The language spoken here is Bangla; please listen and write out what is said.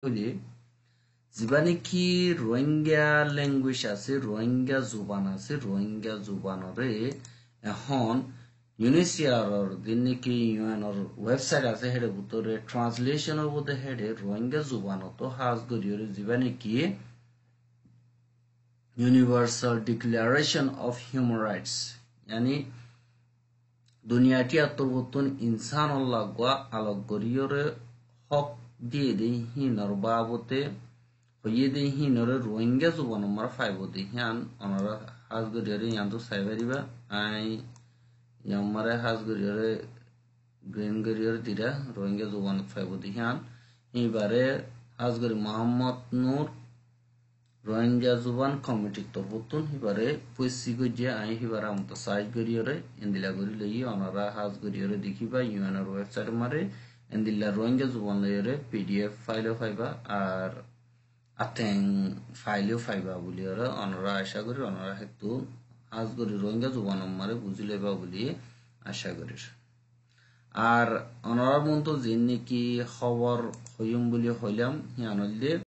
হইলে যিবা কি রোহিঙ্গা ল্যাঙ্গুয়েজ আছে রোহিঙ্গা জুবান আছে রোহিঙ্গা জুবানরে এখন ইউনিসিয়ারর দিন নাকি ইউএনর ওয়েবসাইট আছে হেডে ভিতরে ট্রান্সলেশনের মধ্যে হেডে রোহিঙ্গা জুবানত হাজ গরিয়রে যিবা নাকি universal declaration of human rights यानी দুনিয়াটি আত্মবর্তন ইনসান আল্লাহ গোয়া আলোক গরিয়রে হক দিয়ে দেই হিনর বাবতে হইয়ে দেই হিনরে রোহিঙ্গা জুবান আমার ফাইব দেই হিয়ান অনরা হাজ গরিয়রে ইয়ান তো সাইবারিবা আই ইয়ামারে হাজ গরিয়রে গ্রিন গরিয়রে দিরা রোহিঙ্গা জুবান ফাইব দেই হিয়ান এইবারে হাজ গরি মোহাম্মদ নূর Rohingya জুবান committee তরফতুন হিবারে পয়সি Gajia I হিবারে আমতো size গরিয়রে এন্দিলা গরি লই অনরা হাজ গরিয়রে দেখিবা ইউএনআর ওয়েবসাইট মারে এন্দিলা রোহিঙ্গা জুবান লইরে পিডিএফ ফাইলও পাইবা আর আতেং ফাইলও পাইবা বলি ওরা অনরা আশা করি অনরা হেতু হাজ গরি রোহিঙ্গা জুবান মারে বুঝি লইবা বলি আশা করি আর অনরার মতো যে নাকি খবর হইম বলি হইলাম হিয়ানলে